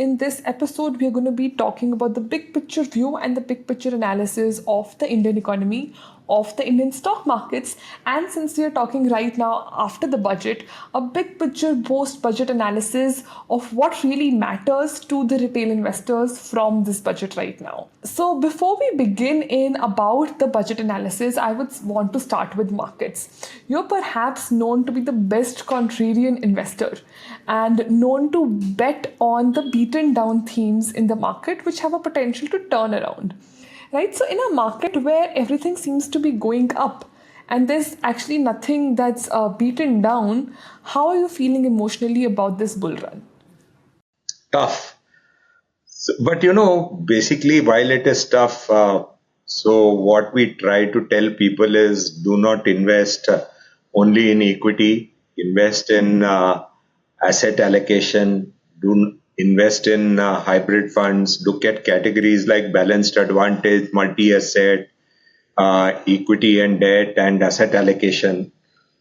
in this episode, we are going to be talking about the big picture view and the big picture analysis of the Indian economy, of the Indian stock markets. And since we are talking right now after the budget, a big picture post-budget analysis of what really matters to the retail investors from this budget right now. So before we begin in about the budget analysis, I would want to start with markets. You're perhaps known to be the best contrarian investor and known to bet on the beaten down themes in the market which have a potential to turn around. Right? So in a market where everything seems to be going up and there's actually nothing that's beaten down, how are you feeling emotionally about this bull run? Tough. But basically, while it is tough, so what we try to tell people is do not invest only in equity, invest in asset allocation, do invest in hybrid funds, look at categories like balanced advantage, multi-asset, equity and debt, and asset allocation.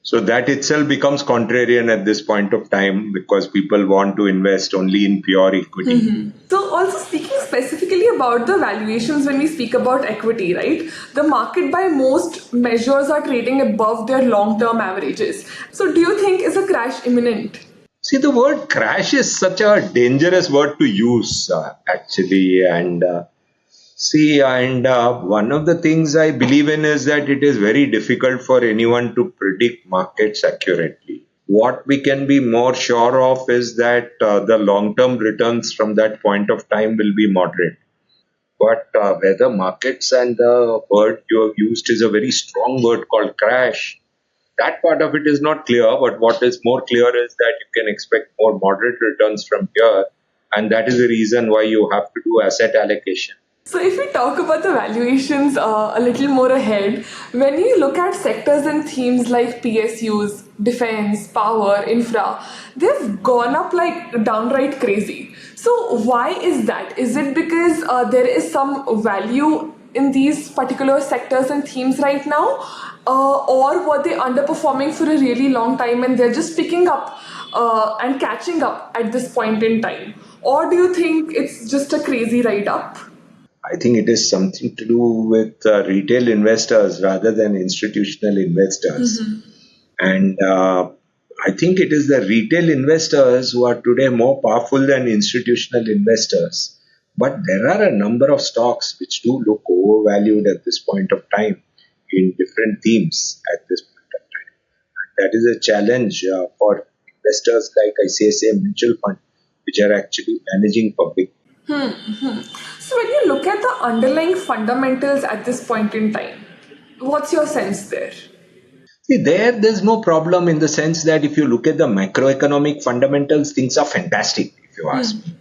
So that itself becomes contrarian at this point of time because people want to invest only in pure equity. Mm-hmm. So also speaking specifically about the valuations when we speak about equity, right? The market by most measures are trading above their long-term averages. So do you think is a crash imminent? See, the word crash is such a dangerous word to use, actually. And one of the things I believe in is that it is very difficult for anyone to predict markets accurately. What we can be more sure of is that the long-term returns from that point of time will be moderate. But whether markets and the word you have used is a very strong word called crash, that part of it is not clear, but what is more clear is that you can expect more moderate returns from here, and that is the reason why you have to do asset allocation. So if we talk about the valuations a little more ahead, when you look at sectors and themes like PSUs, defense, power, infra, they've gone up like downright crazy. So why is that? Is it because there is some value in these particular sectors and themes right now? Or were they underperforming for a really long time and they're just picking up and catching up at this point in time? Or do you think it's just a crazy ride up? I think it is something to do with retail investors rather than institutional investors. Mm-hmm. And I think it is the retail investors who are today more powerful than institutional investors. But there are a number of stocks which do look overvalued at this point of time in different themes at this point of time. And that is a challenge for investors like ICICI Mutual Fund, which are actually managing for big. So when you look at the underlying fundamentals at this point in time, what's your sense there? See, there's no problem in the sense that if you look at the macroeconomic fundamentals, things are fantastic, if you ask me.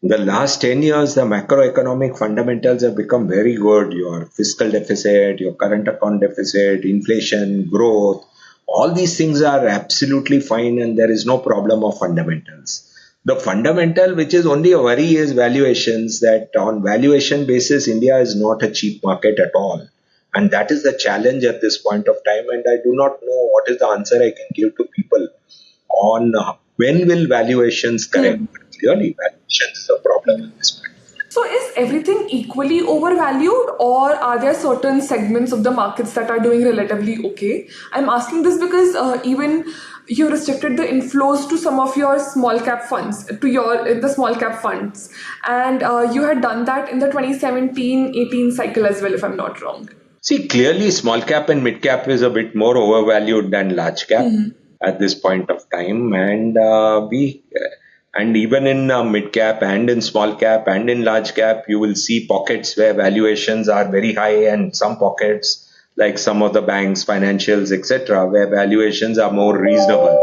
In the last 10 years, the macroeconomic fundamentals have become very good. Your fiscal deficit, your current account deficit, inflation, growth, all these things are absolutely fine and there is no problem of fundamentals. The fundamental, which is only a worry, is valuations, that on valuation basis, India is not a cheap market at all. And that is the challenge at this point of time. And I do not know what is the answer I can give to people on when will valuations correct. But clearly, valuations is a problem at this point. So is everything equally overvalued or are there certain segments of the markets that are doing relatively okay? I'm asking this because even you restricted the inflows to some of your small cap funds, to the small cap funds. And you had done that in the 2017-18 cycle as well, if I'm not wrong. See, clearly small cap and mid cap is a bit more overvalued than large cap at this point of time. And even in mid cap and in small cap and in large cap, you will see pockets where valuations are very high and some pockets like some of the banks, financials, etc., where valuations are more reasonable.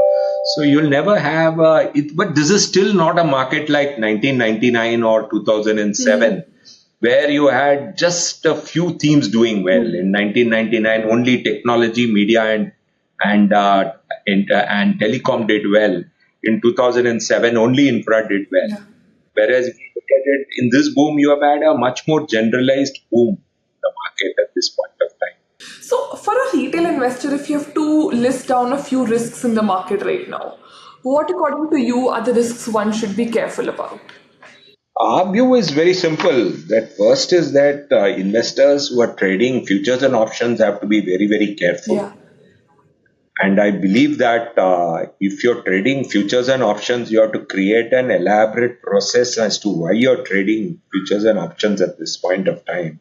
So you'll never have it, but this is still not a market like 1999 or 2007, where you had just a few themes doing well. In 1999, only technology, media, and telecom did well. In 2007, only infra did well. Yeah. Whereas if you look at it, in this boom, you have had a much more generalized boom in the market at this point of time. So for a retail investor, if you have to list down a few risks in the market right now, what according to you are the risks one should be careful about? Our view is very simple. That first is that investors who are trading futures and options have to be very, very careful. Yeah. And I believe that if you're trading futures and options, you have to create an elaborate process as to why you're trading futures and options at this point of time.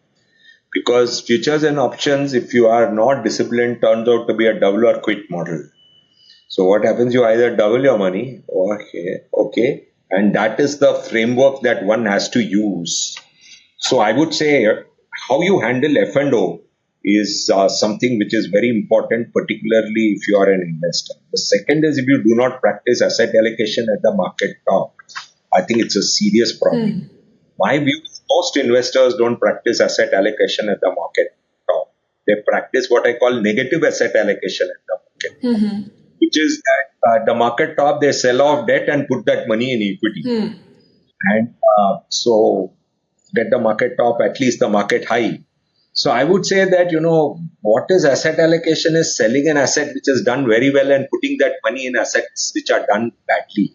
Because futures and options, if you are not disciplined, turns out to be a double or quit model. So what happens? You either double your money, or okay, and that is the framework that one has to use. So I would say how you handle F&O is something which is very important, particularly if you are an investor. The second is if you do not practice asset allocation at the market top, I think it's a serious problem. My view is most investors don't practice asset allocation at the market top. They practice what I call negative asset allocation at the market, which is that the market top they sell off debt and put that money in equity. And so get the market top, at least the market high. So I would say that, what is asset allocation is selling an asset which is done very well and putting that money in assets which are done badly.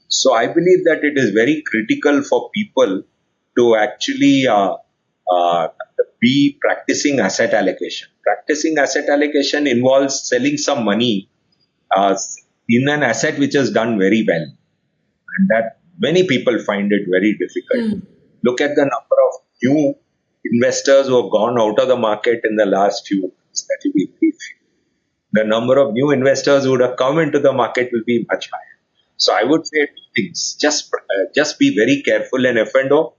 So I believe that it is very critical for people to actually uh, be practicing asset allocation. Practicing asset allocation involves selling some money uh, in an asset which is done very well, and that many people find it very difficult. Look at the number of new investors who have gone out of the market in the last few months. That will be very few. The number of new investors who would have come into the market will be much higher. So I would say two things: just be very careful in F&O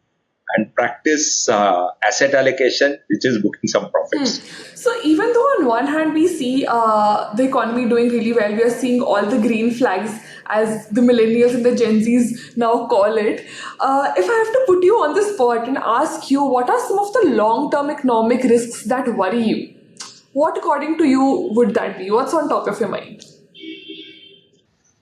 and practice asset allocation, which is booking some profits. So even though on one hand we see the economy doing really well, we are seeing all the green flags as the millennials and the Gen Zs now call it. If I have to put you on the spot and ask you, what are some of the long-term economic risks that worry you? What, according to you, would that be? What's on top of your mind?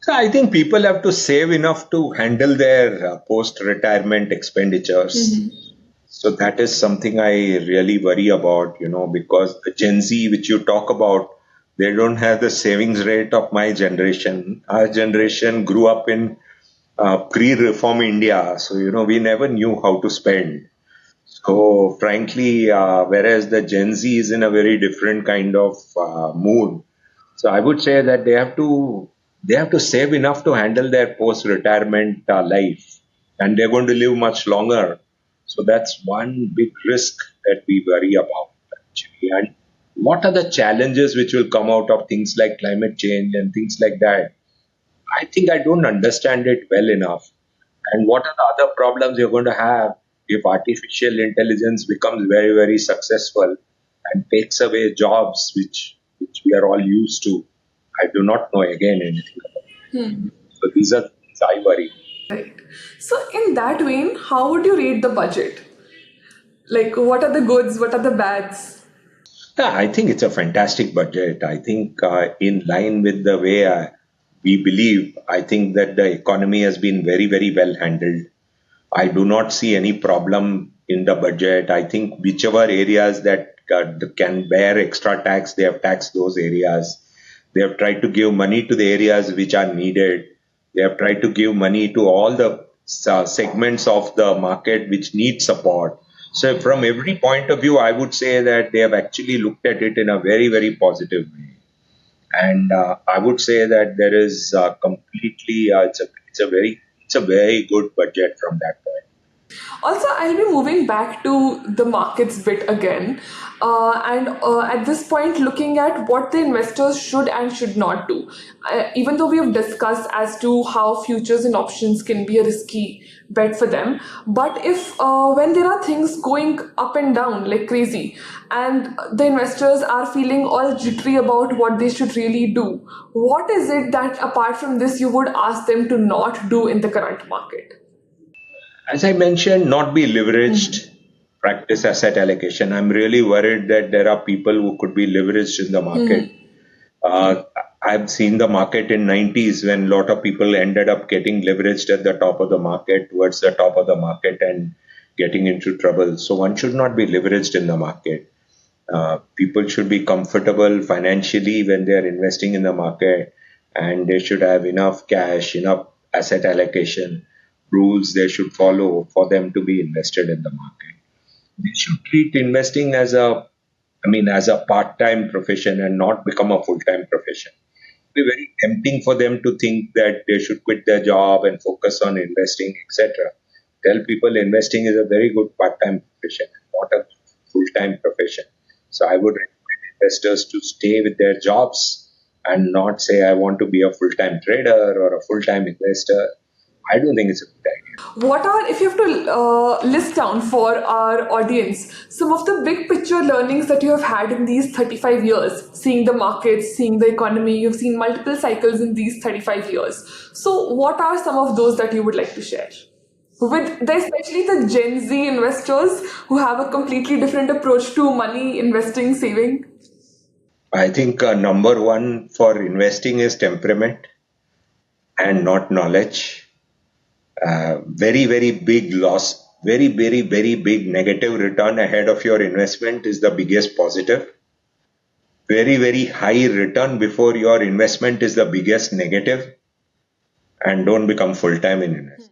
So I think people have to save enough to handle their post-retirement expenditures. So that is something I really worry about, because the Gen Z, which you talk about, they don't have the savings rate of my generation. Our generation grew up in pre-reform India, so we never knew how to spend. So frankly, whereas the Gen Z is in a very different kind of mood, so I would say that they have to save enough to handle their post-retirement life, and they're going to live much longer. So that's one big risk that we worry about actually. And what are the challenges which will come out of things like climate change and things like that? I think I don't understand it well enough. And what are the other problems you're going to have if artificial intelligence becomes very, very successful and takes away jobs which we are all used to? I do not know again anything about it. So these are things I worry. Right. So in that vein, how would you rate the budget? Like, what are the goods? What are the bads? Yeah, I think it's a fantastic budget. I think in line with the way we believe, I think that the economy has been very, very well handled. I do not see any problem in the budget. I think whichever areas that can bear extra tax, they have taxed those areas. They have tried to give money to the areas which are needed. They have tried to give money to all the segments of the market which need support. So, from every point of view, I would say that they have actually looked at it in a very, very positive way. And I would say that there is completely it's a very good budget from that point. Also, I'll be moving back to the markets bit again. And at this point, looking at what the investors should and should not do. Even though we have discussed as to how futures and options can be a risky bet for them, but if when there are things going up and down like crazy, and the investors are feeling all jittery about what they should really do, what is it that apart from this you would ask them to not do in the current market? As I mentioned, not be leveraged, practice asset allocation. I'm really worried that there are people who could be leveraged in the market. Uh, I've seen the market in 90s when a lot of people ended up getting leveraged at the top of the market, towards the top of the market, and getting into trouble. So one should not be leveraged in the market. People should be comfortable financially when they are investing in the market, and they should have enough cash, enough asset allocation. rules they should follow for them to be invested in the market. They should treat investing as as a part-time profession and not become a full-time profession. Be very tempting for them to think that they should quit their job and focus on investing, etc. Tell people investing is a very good part-time profession, not a full-time profession. So I would recommend investors to stay with their jobs and not say, I want to be a full-time trader or a full-time investor. I don't think it's a good idea. What are, if you have to list down for our audience, some of the big picture learnings that you have had in these 35 years, seeing the markets, seeing the economy, you've seen multiple cycles in these 35 years. So, what are some of those that you would like to share? Especially the Gen Z investors who have a completely different approach to money, investing, saving. I think number one for investing is temperament and not knowledge. Very, very big loss, very big negative return ahead of your investment is the biggest positive. Very, very high return before your investment is the biggest negative, and don't become full time in investment.